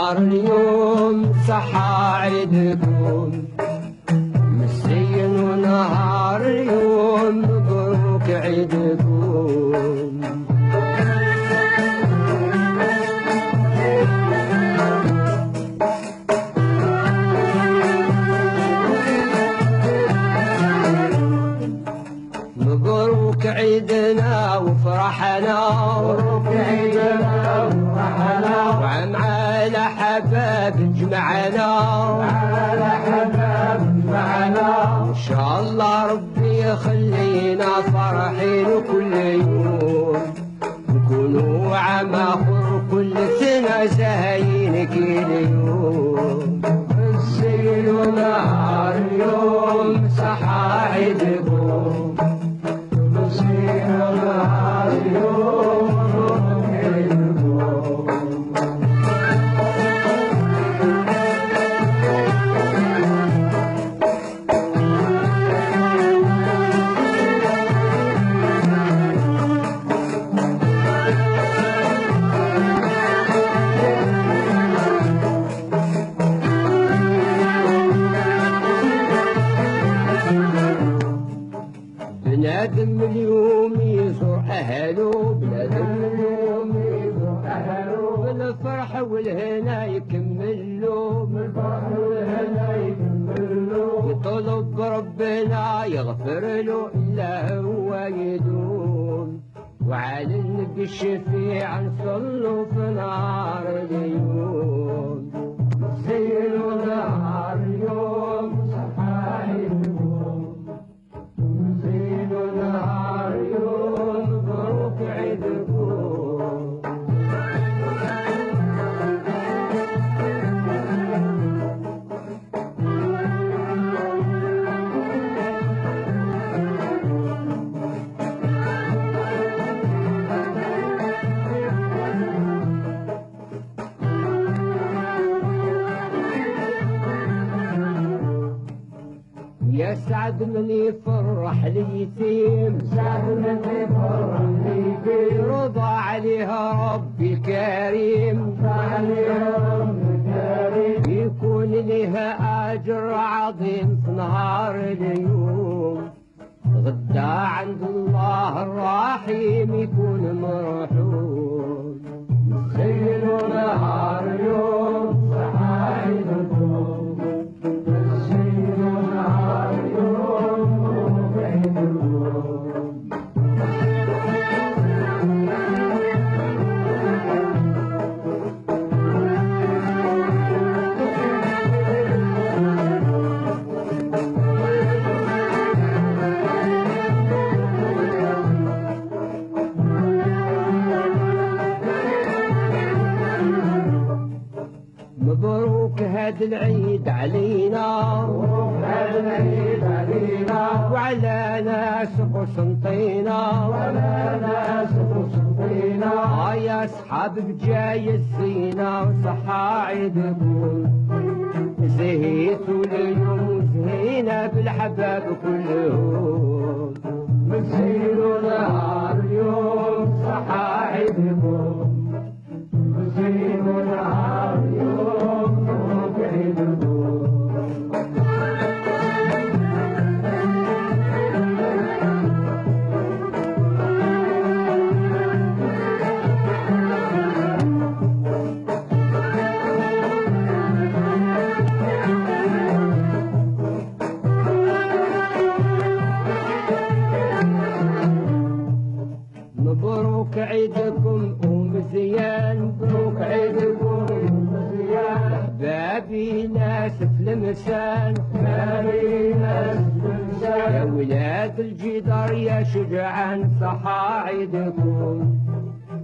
نهار اليوم صحى عيدكم، مسي ونهار اليوم مبروك عيدكم. مبروك عيدنا وفرحنا، مبروك عيدنا وفرحنا، وعم على حباب جمعنا، وعلى حباب جمعنا. إن شاء الله ربي يخلينا فرحين كل يوم، نكونوا عام آخر كل سنة زاهين كل يوم. مسي ونهار اليوم صحى عيدكم، بنادم اليوم يزور أهله، بنادم اليوم يزور أهله، بالفرح والهنا يكملوا، بالفرح والهنا يكملوا. يطلب ربنا يغفر له إلا هو يدوم، وعلى النبي الشفيع نصلوا في نهار اليوم. سيروا نهار اليوم صحى عيدكم، نهار يوم مبروك عيدكم. يسعد من يفرح اليتيم، يسعد من يفرح اليتيم، يرضى عليها ربي الكريم، يرضى عليها ربي الكريم. يكون لها أجر عظيم في نهار اليوم، غدا عند الله الرحيم يكون مرحوم. سيروا نهار اليوم صحى عيدكم، مبروك هاد العيد علينا، مبروك هاد العيد علينا، وعلى ناس قسنطينة، وعلى ناس قسنطينة. يا أصحاب بجاي الزينة وصحى عيدكم، زهيتوا اليوم زهينا بالحباب كلهم. مسيروا نهار اليوم صحى عيدكم، مسيروا نهار اليوم مبروك عيدكم. مبروك عيدكم ومزيان، مبروك عيدكم ومزيان. أحبابي ناس في المسان، أحبابي ناس في المسان. يا ولاد الجدار يا شجعان صحى عيدكم،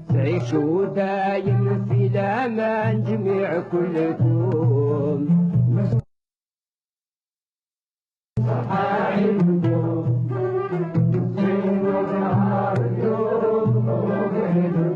تعيشوا دايم في الأمان جميع كلكم. صحى عيدكم، سيروا نهار اليوم مبروك عيدكم.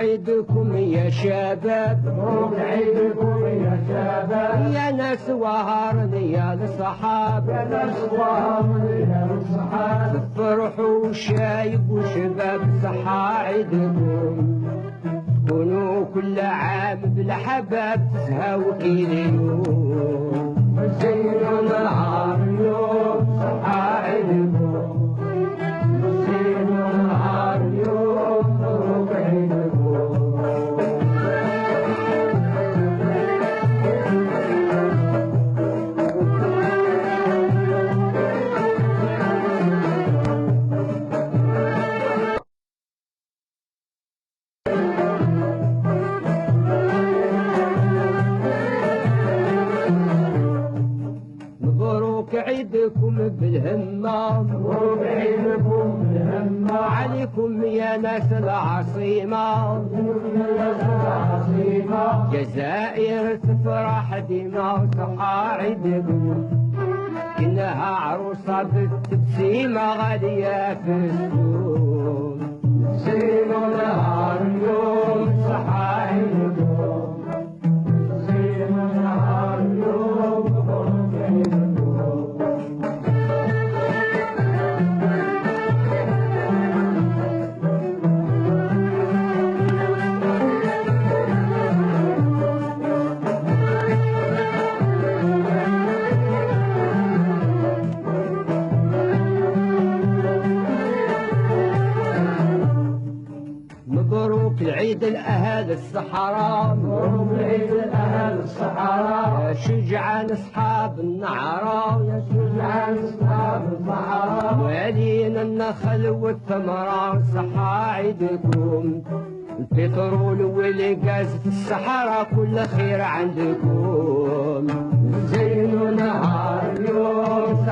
عيدكم يا شباب، مبروك عيدكم يا شباب، يا ناس وهرني يا الصحاب، يا ناس وهرني يا الصحاب، فرحوا شايب وشباب صحة عيدكم، كونوا كل عام بالحباب تسهاو كيليوم، زينوا نهار اليوم صحة عيدكم، زينوا نهار اليوم مبروك عيدكم. مبروك عيدكم بالهمة، مبروك عيدكم بالهمة، عليكم يا ناس العصيمة، العظيمة، جزائر تفرح ديما صحة عيدكم، كنها عروسة بالتبسيمة غالية في السوق، زينوا نهار اليوم صحة عيدكم، زينوا نهار اليوم مبروك عيدكم. مبروك العيد الأهل الصحراء، مبروك عيد الأهل الصحراء، يا شجعان أصحاب النعراء، يا شجعان أصحاب الصحراء، موالين النخل والثمرة صحة عيدكم، البترول والغاز في الصحراء كل خير عندكم، زينوا نهار اليوم